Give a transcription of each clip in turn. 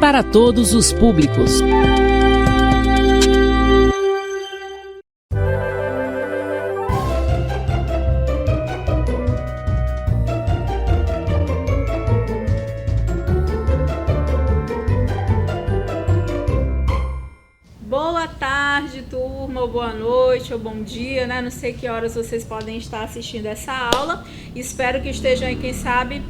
para todos os públicos. Boa tarde, turma, ou boa noite, ou bom dia, né? Não sei que horas vocês podem estar assistindo essa aula. Espero que estejam aí, quem sabe,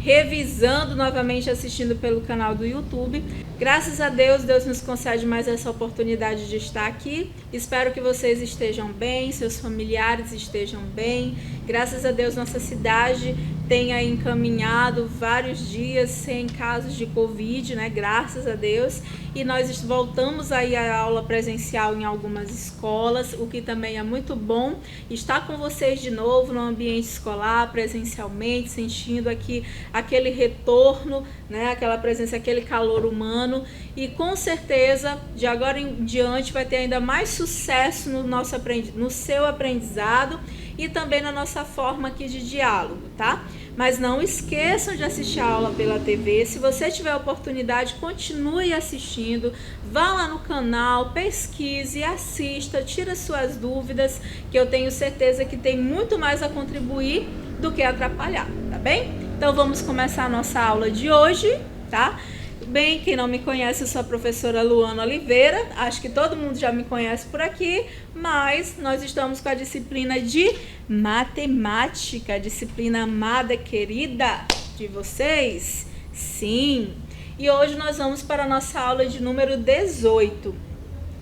revisando novamente, assistindo pelo canal do YouTube. Graças a Deus, Deus nos concede mais essa oportunidade de estar aqui. Espero que vocês estejam bem, seus familiares estejam bem. Graças a Deus, nossa cidade tenha encaminhado vários dias sem casos de Covid, né? Graças a Deus. E nós voltamos aí à aula presencial em algumas escolas, o que também é muito bom. Estar com vocês de novo no ambiente escolar, presencialmente, sentindo aqui aquele retorno, né? Aquela presença, aquele calor humano. E com certeza, de agora em diante, vai ter ainda mais sucesso no seu aprendizado e também na nossa forma aqui de diálogo, tá? Mas não esqueçam de assistir a aula pela TV. Se você tiver oportunidade, continue assistindo. Vá lá no canal, pesquise, assista, tira suas dúvidas, que eu tenho certeza que tem muito mais a contribuir do que atrapalhar, tá bem? Então vamos começar a nossa aula de hoje, tá? Bem, quem não me conhece, eu sou a professora Luana Oliveira. Acho que todo mundo já me conhece por aqui, mas nós estamos com a disciplina de matemática, a disciplina amada, querida de vocês. Sim! E hoje nós vamos para a nossa aula de número 18.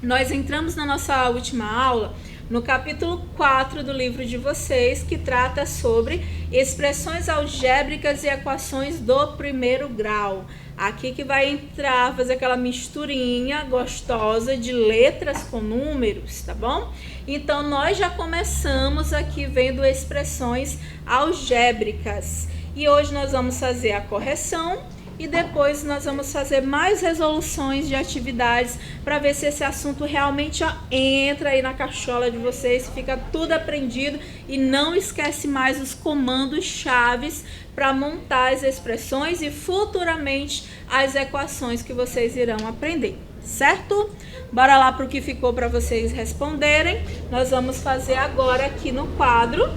Nós entramos na nossa última aula no capítulo 4 do livro de vocês, que trata sobre expressões algébricas e equações do primeiro grau. Aqui que vai entrar, fazer aquela misturinha gostosa de letras com números, tá bom? Então, nós já começamos aqui vendo expressões algébricas. E hoje nós vamos fazer a correção e depois nós vamos fazer mais resoluções de atividades para ver se esse assunto realmente entra aí na cachola de vocês, fica tudo aprendido e não esquece mais os comandos chaves para montar as expressões e futuramente as equações que vocês irão aprender, certo? Bora lá para o que ficou para vocês responderem. Nós vamos fazer agora aqui no quadro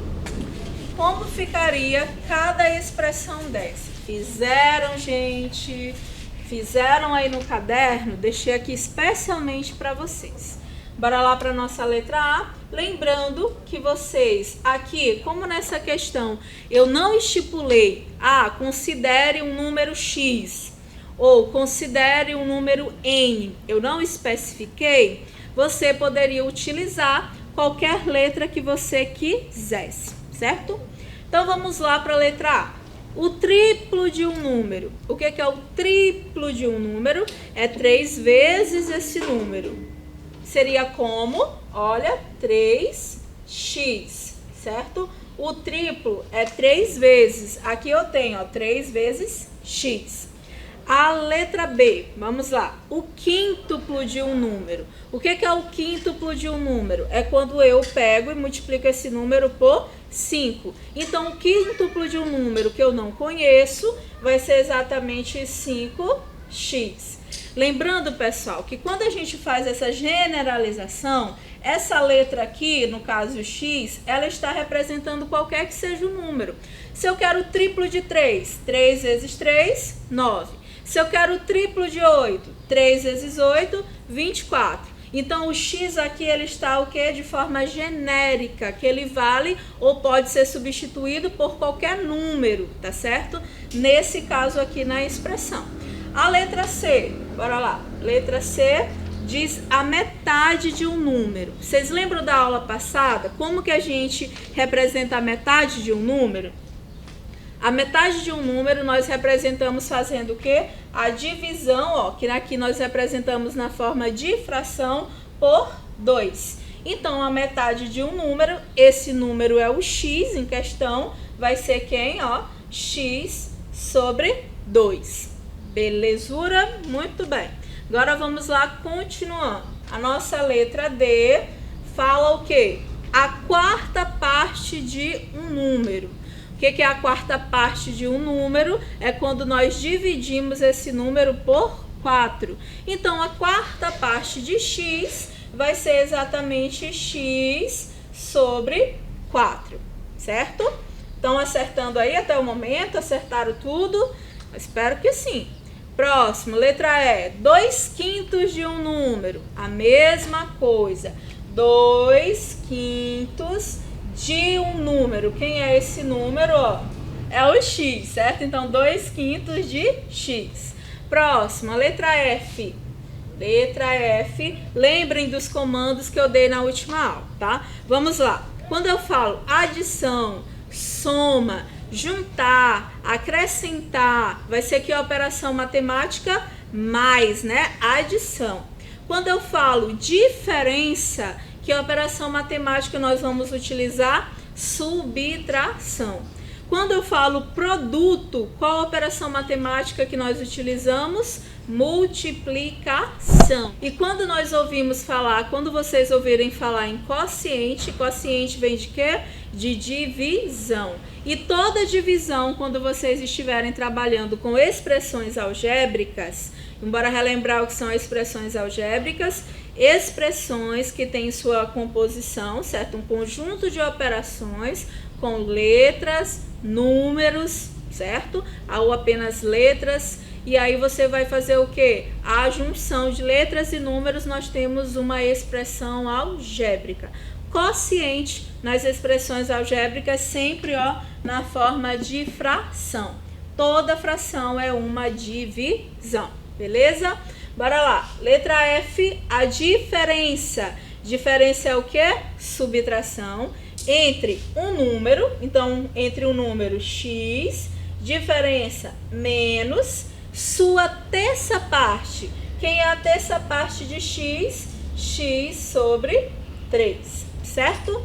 como ficaria cada expressão dessa. Fizeram, gente? Fizeram aí no caderno? Deixei aqui especialmente para vocês. Bora lá para nossa letra A. Lembrando que vocês aqui, como nessa questão, eu não estipulei, considere um número X ou considere um número N, eu não especifiquei, você poderia utilizar qualquer letra que você quisesse, certo? Então vamos lá para a letra A. O triplo de um número. O que é o triplo de um número? É 3 vezes esse número. Seria como? Olha, 3x, certo? O triplo é 3 vezes. Aqui eu tenho, 3 vezes x. A letra B, vamos lá. O quíntuplo de um número. O que é o quíntuplo de um número? É quando eu pego e multiplico esse número por 5. Então, o quíntuplo de um número que eu não conheço vai ser exatamente 5x. Lembrando, pessoal, que quando a gente faz essa generalização, essa letra aqui, no caso x, ela está representando qualquer que seja o número. Se eu quero o triplo de 3, 3 vezes 3, 9. Se eu quero o triplo de 8, 3 vezes 8, 24. Então, o x aqui, ele está o quê? De forma genérica, que ele vale ou pode ser substituído por qualquer número, tá certo? Nesse caso aqui na expressão. A letra C, bora lá. Letra C diz a metade de um número. Vocês lembram da aula passada? Como que a gente representa a metade de um número? A metade de um número nós representamos fazendo o quê? A divisão, que aqui nós representamos na forma de fração por 2. Então, a metade de um número, esse número é o x em questão, vai ser quem? X sobre 2. Belezura? Muito bem. Agora vamos lá, continuando. A nossa letra D fala o quê? A quarta parte de um número. O que é a quarta parte de um número? É quando nós dividimos esse número por 4. Então, a quarta parte de x vai ser exatamente x sobre 4, certo? Estão acertando aí até o momento? Acertaram tudo? Espero que sim. Próximo, letra E. 2/5 de um número. A mesma coisa. 2/5 de um número. Quem é esse número? Ó, é o x, certo? Então, 2/5 de x. Próximo, letra F. Letra F. Lembrem dos comandos que eu dei na última aula, tá? Vamos lá. Quando eu falo adição, soma, juntar, acrescentar, vai ser aqui a operação matemática mais, né? Adição. Quando eu falo diferença, que a operação matemática nós vamos utilizar subtração. Quando eu falo produto, qual a operação matemática que nós utilizamos? Multiplicação. E quando nós ouvimos falar, quando vocês ouvirem falar em quociente, quociente vem de quê? De divisão. E toda divisão, quando vocês estiverem trabalhando com expressões algébricas, embora relembrar o que são expressões algébricas, expressões que têm sua composição, certo? Um conjunto de operações com letras, números, certo? Ou apenas letras. E aí você vai fazer o quê? A junção de letras e números, nós temos uma expressão algébrica. Quociente nas expressões algébricas sempre, ó, na forma de fração. Toda fração é uma divisão, beleza? Bora lá. Letra F, a diferença. Diferença é o quê? Subtração entre um número, então entre o número x, diferença menos sua terça parte. Quem é a terça parte de x? X sobre 3, certo?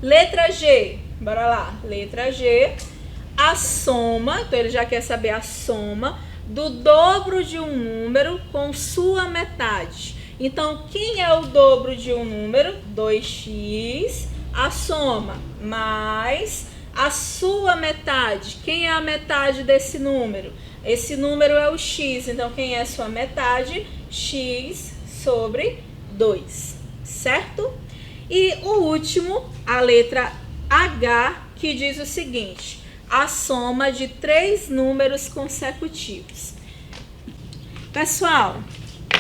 Letra G, bora lá. Letra G, a soma, então ele já quer saber a soma do dobro de um número com sua metade. Então, quem é o dobro de um número? 2x, a soma, mais a sua metade. Quem é a metade desse número? Esse número é o x, então quem é a sua metade? X sobre 2, certo? E o último, a letra H, que diz o seguinte: a soma de 3 números consecutivos. Pessoal,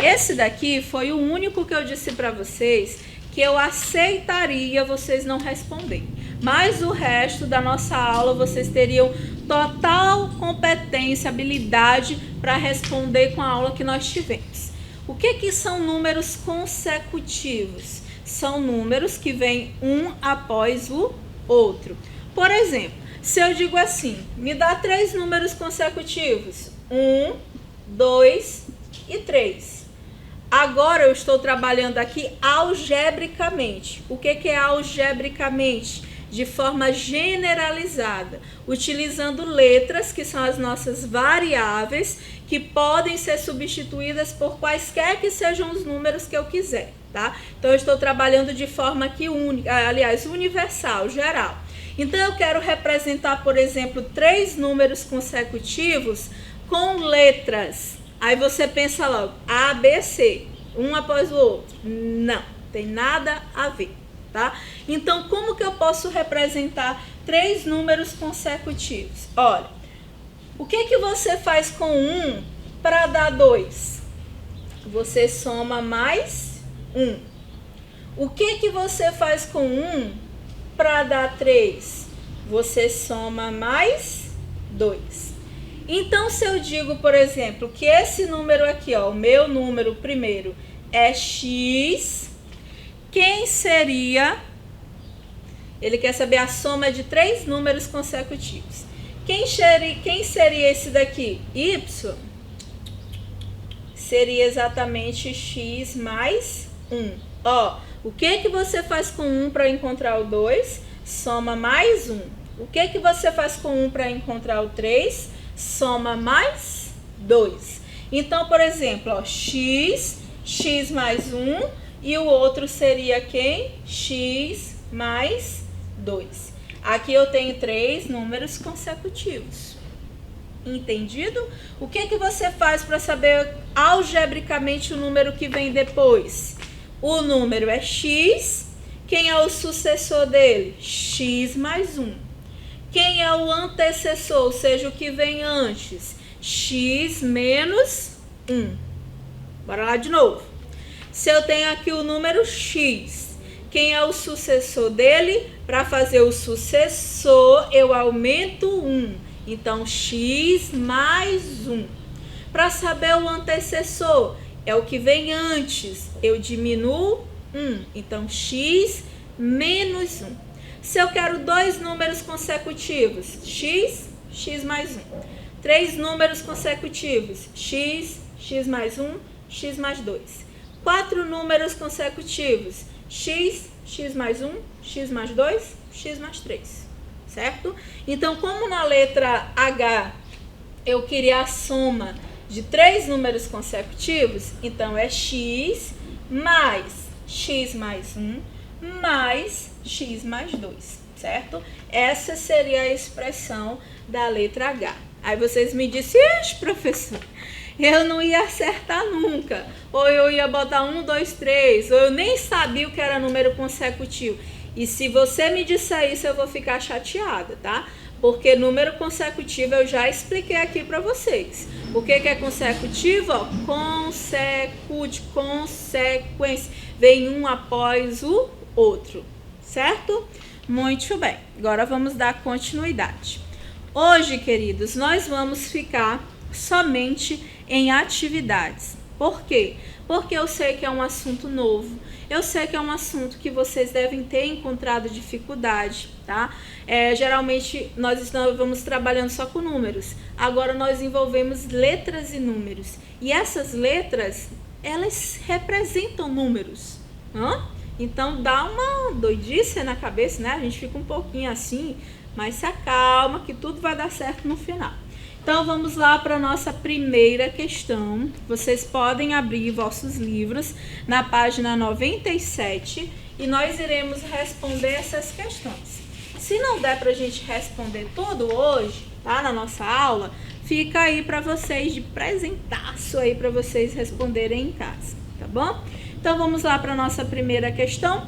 esse daqui foi o único que eu disse para vocês que eu aceitaria vocês não responderem. Mas o resto da nossa aula vocês teriam total competência, habilidade para responder com a aula que nós tivemos. O que são números consecutivos? São números que vêm um após o outro. Por exemplo, se eu digo assim, me dá 3 números consecutivos. 1, 2 e 3. Agora eu estou trabalhando aqui algebricamente. O que é algebricamente? De forma generalizada, utilizando letras, que são as nossas variáveis, que podem ser substituídas por quaisquer que sejam os números que eu quiser, tá? Então, eu estou trabalhando de forma aqui única, aliás, universal, geral. Então, eu quero representar, por exemplo, 3 números consecutivos com letras. Aí você pensa logo, A, B, C, um após o outro. Não, tem nada a ver, tá? Então, como que eu posso representar 3 números consecutivos? Olha, o que você faz com 1 para dar 2? Você soma mais 1. O que você faz com 1 para dar 3? Você soma mais 2. Então, se eu digo, por exemplo, que esse número aqui, ó, o meu número primeiro é x, quem seria? Ele quer saber a soma de 3 números consecutivos. Quem seria esse daqui? Y. Seria exatamente x mais 1. Ó, o que você faz com 1 para encontrar o 2? Soma mais 1. O que você faz com 1 para encontrar o 3? Soma mais 2. Então, por exemplo, ó, x mais 1 e o outro seria quem? X mais 2. Aqui eu tenho 3 números consecutivos. Entendido? O que você faz para saber algebricamente o número que vem depois? O número é x. Quem é o sucessor dele? X mais 1. Quem é o antecessor, ou seja, o que vem antes? X menos 1. Bora lá de novo. Se eu tenho aqui o número x, quem é o sucessor dele? Para fazer o sucessor, eu aumento 1. Então, x mais 1. Para saber o antecessor, é o que vem antes. Eu diminuo 1. Então, x menos 1. Se eu quero dois números consecutivos, x mais 1. Três números consecutivos, x mais 1, x mais 2. Quatro números consecutivos, x mais 1, x mais 2, x mais 3. Certo? Então, como na letra H eu queria a soma de três números consecutivos, então é x mais 1 mais x mais 2, certo? Essa seria a expressão da letra H. Aí vocês me disseram, professor, eu não ia acertar nunca. Ou eu ia botar 1, 2, 3, ou eu nem sabia o que era número consecutivo. E se você me disser isso, eu vou ficar chateada, tá? Porque número consecutivo eu já expliquei aqui para vocês. O que é consecutivo? Consequência. Vem um após o outro, certo? Muito bem. Agora vamos dar continuidade. Hoje, queridos, nós vamos ficar somente em atividades. Por quê? Porque eu sei que é um assunto novo. Eu sei que é um assunto que vocês devem ter encontrado dificuldade, tá? Geralmente nós estamos trabalhando só com números. Agora nós envolvemos letras e números. E essas letras, elas representam números. Então dá uma doidice na cabeça, né? A gente fica um pouquinho assim, mas se acalma que tudo vai dar certo no final. Então vamos lá para a nossa primeira questão. Vocês podem abrir vossos livros na página 97 e nós iremos responder essas questões. Se não der para a gente responder tudo hoje, tá? Na nossa aula, fica aí para vocês de presentaço aí para vocês responderem em casa, tá bom? Então vamos lá para a nossa primeira questão.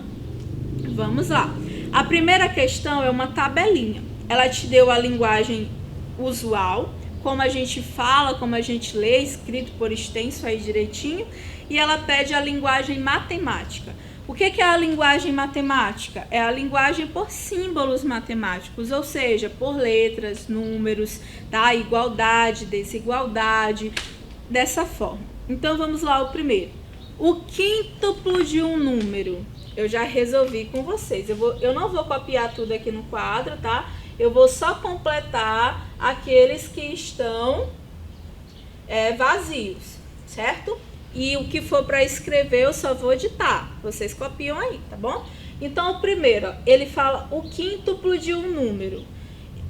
Vamos lá. A primeira questão é uma tabelinha. Ela te deu a linguagem usual, como a gente fala, como a gente lê, escrito por extenso aí direitinho, e ela pede a linguagem matemática. O que é a linguagem matemática? É a linguagem por símbolos matemáticos, ou seja, por letras, números, tá? Igualdade, desigualdade, dessa forma. Então vamos lá o primeiro. O quíntuplo de um número. Eu já resolvi com vocês. Eu não vou copiar tudo aqui no quadro, tá? Eu vou só completar aqueles que estão vazios, certo? E o que for para escrever eu só vou ditar. Vocês copiam aí, tá bom? Então, o primeiro, ó, ele fala o quíntuplo de um número.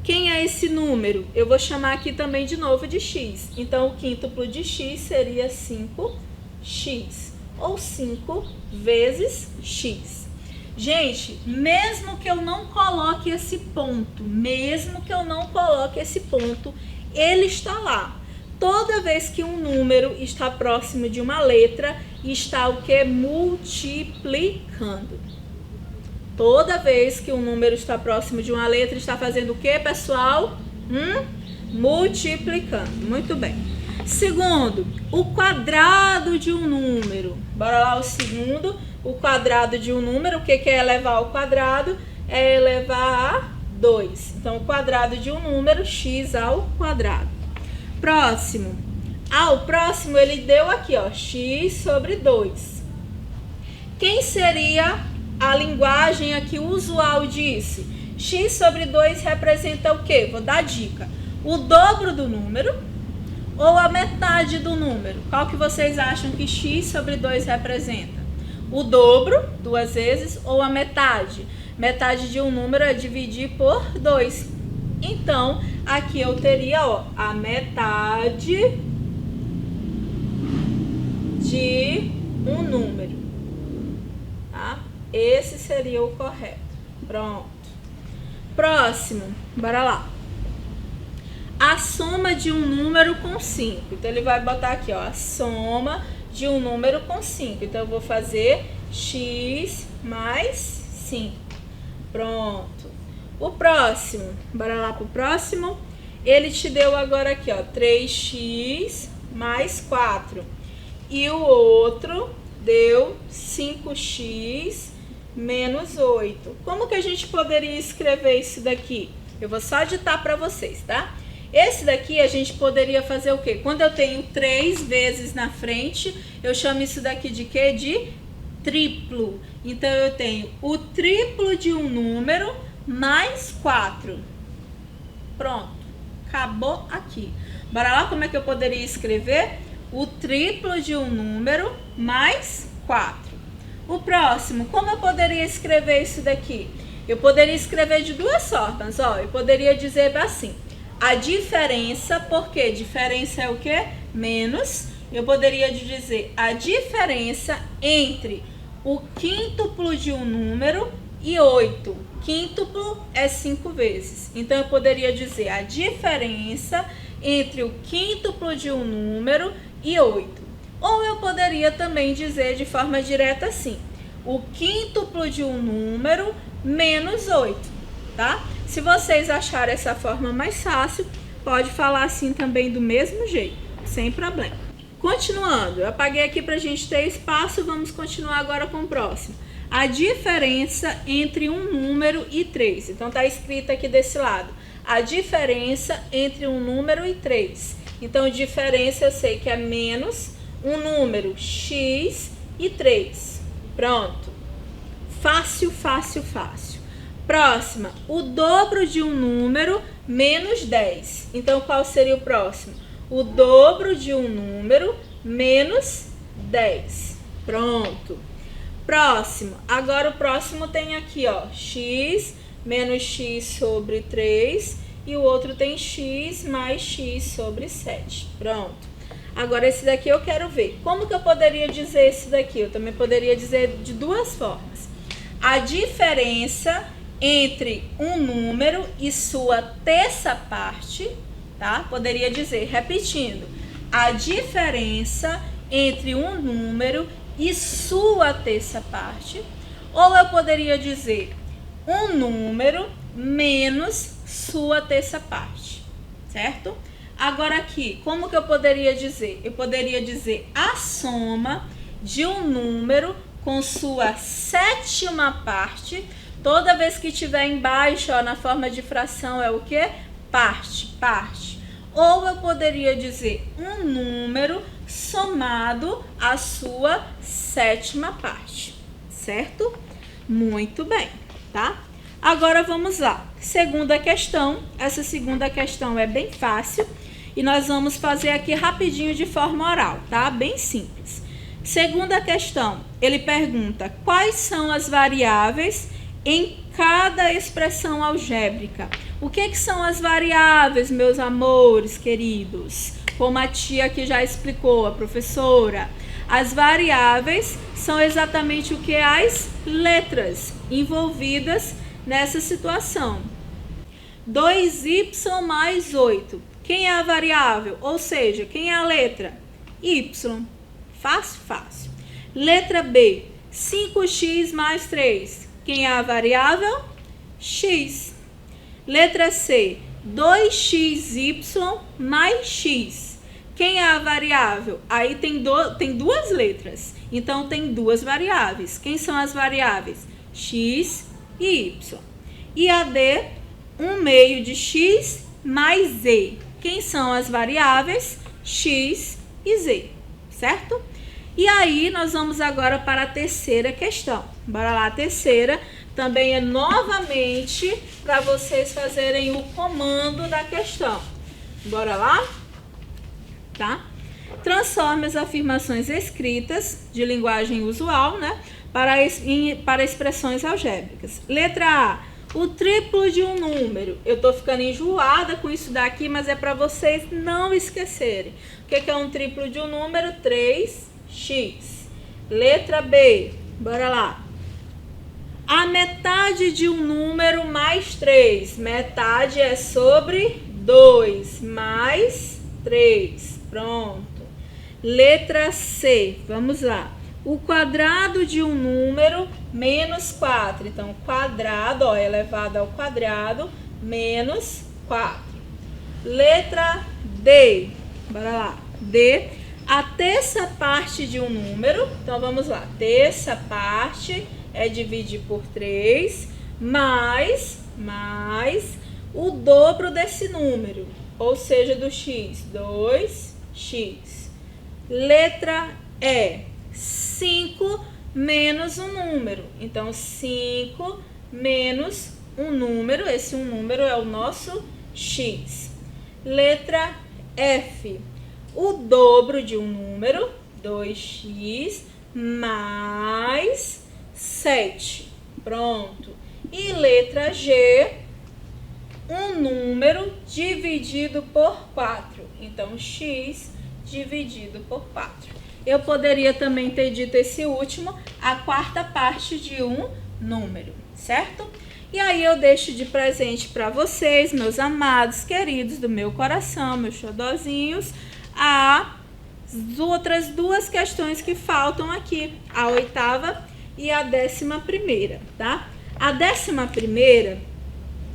Quem é esse número? Eu vou chamar aqui também de novo de x. Então, o quíntuplo de x seria 5x. Ou 5 vezes x. Gente, mesmo que eu não coloque esse ponto, ele está lá. Toda vez que um número está próximo de uma letra, está o que? Multiplicando. Toda vez que um número está próximo de uma letra, está fazendo o que, pessoal? Multiplicando. Muito bem. Segundo, o quadrado de um número. Bora lá o segundo. O quadrado de um número, o que é elevar ao quadrado? É elevar a 2. Então, o quadrado de um número, x ao quadrado. Próximo. O próximo ele deu aqui, ó, x sobre 2. Quem seria a linguagem aqui usual disso? X sobre 2 representa o quê? Vou dar dica. O dobro do número ou a metade do número? Qual que vocês acham que x sobre 2 representa? O dobro, 2 vezes, ou a metade? Metade de um número é dividir por 2. Então, aqui eu teria, ó, a metade de um número. Tá? Esse seria o correto. Pronto. Próximo, bora lá. a soma de um número com 5. Então, ele vai botar aqui, ó, a soma de um número com 5. Então, eu vou fazer x mais 5. Pronto. O próximo, bora lá pro próximo. Ele te deu agora aqui, ó, 3x mais 4. E o outro deu 5x menos 8. Como que a gente poderia escrever isso daqui? Eu vou só ditar para vocês, tá? Esse daqui a gente poderia fazer o quê? Quando eu tenho 3 vezes na frente, eu chamo isso daqui de quê? De triplo. Então, eu tenho o triplo de um número mais 4. Pronto. Acabou aqui. Bora lá, como é que eu poderia escrever? O triplo de um número mais 4. O próximo, como eu poderia escrever isso daqui? Eu poderia escrever de duas formas, ó. Eu poderia dizer assim, a diferença, porque diferença é o quê? Menos. Eu poderia dizer a diferença entre o quíntuplo de um número e 8. Quíntuplo é 5 vezes. Então, eu poderia dizer a diferença entre o quíntuplo de um número e 8. Ou eu poderia também dizer de forma direta assim, o quíntuplo de um número menos 8, tá? Se vocês acharem essa forma mais fácil, pode falar assim também do mesmo jeito, sem problema. Continuando, eu apaguei aqui pra gente ter espaço, vamos continuar agora com o próximo. A diferença entre um número e 3. Então, tá escrito aqui desse lado. A diferença entre um número e 3. Então, diferença eu sei que é menos um número x e 3. Pronto. Fácil, fácil, fácil. Próxima, o dobro de um número menos 10. Então, qual seria o próximo? O dobro de um número menos 10. Pronto. Próximo, agora o próximo tem aqui, ó, x menos x sobre 3 e o outro tem x mais x sobre 7. Pronto. Agora esse daqui eu quero ver. Como que eu poderia dizer esse daqui? Eu também poderia dizer de duas formas. A diferença entre um número e sua terça parte, tá? Poderia dizer, repetindo, a diferença entre um número e sua terça parte, ou eu poderia dizer um número menos sua terça parte, certo? Agora aqui, como que eu poderia dizer? Eu poderia dizer a soma de um número com sua sétima parte. Toda vez que tiver embaixo, ó, na forma de fração, é o quê? Parte, parte. Ou eu poderia dizer um número somado à sua sétima parte, certo? Muito bem, tá? Agora vamos lá. Segunda questão. Essa segunda questão é bem fácil e nós vamos fazer aqui rapidinho de forma oral, tá? Bem simples. Segunda questão, ele pergunta quais são as variáveis em cada expressão algébrica. O que são as variáveis, meus amores queridos? Como a tia aqui já explicou, a professora. As variáveis são exatamente o que? As letras envolvidas nessa situação. 2y mais 8. Quem é a variável? Ou seja, quem é a letra? Y. Fácil, fácil. Letra B. 5x mais 3. Quem é a variável? X. Letra C. 2xy mais x. Quem é a variável? Aí tem duas letras. Então, tem duas variáveis. Quem são as variáveis? X e y. E a D, 1/2 de x mais z. Quem são as variáveis? X e z. Certo? E aí, nós vamos agora para a terceira questão. Bora lá, a terceira também é novamente para vocês fazerem o comando da questão. Bora lá? Tá? Transforme as afirmações escritas de linguagem usual, né, para expressões algébricas. Letra A, o triplo de um número. Eu tô ficando enjoada com isso daqui, mas é para vocês não esquecerem. O que é um triplo de um número? 3x. Letra B, bora lá. A metade de um número mais 3. Metade é sobre 2 mais 3. Pronto. Letra C, vamos lá. O quadrado de um número menos 4. Então, quadrado, ó, elevado ao quadrado, menos 4. Letra D, bora lá. D, a terça parte de um número. Então, vamos lá. Terça parte é dividir por 3, mais o dobro desse número, ou seja, do x, 2x. Letra E, 5 menos um número. Então, 5 menos um número, esse um número é o nosso x. Letra F, o dobro de um número, 2x mais 7. Pronto. E letra G, um número dividido por 4. Então, x dividido por 4. Eu poderia também ter dito esse último, a quarta parte de um número, certo? E aí eu deixo de presente para vocês, meus amados, queridos do meu coração, meus xodozinhos, as outras duas questões que faltam aqui, a 8ª e a 11ª, tá? A 11ª,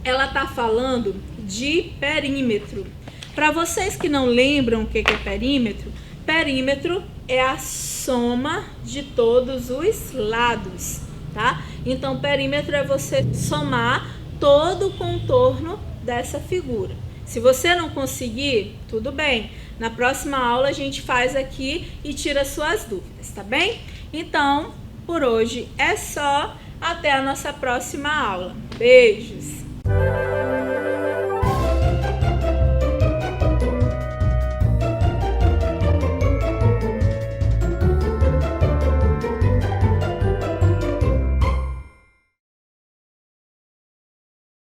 ela tá falando de perímetro. Para vocês que não lembram o que é perímetro, perímetro é a soma de todos os lados, tá? Então, perímetro é você somar todo o contorno dessa figura. Se você não conseguir, tudo bem. Na próxima aula a gente faz aqui e tira suas dúvidas, tá bem? Então, por hoje é só. Até a nossa próxima aula. Beijos!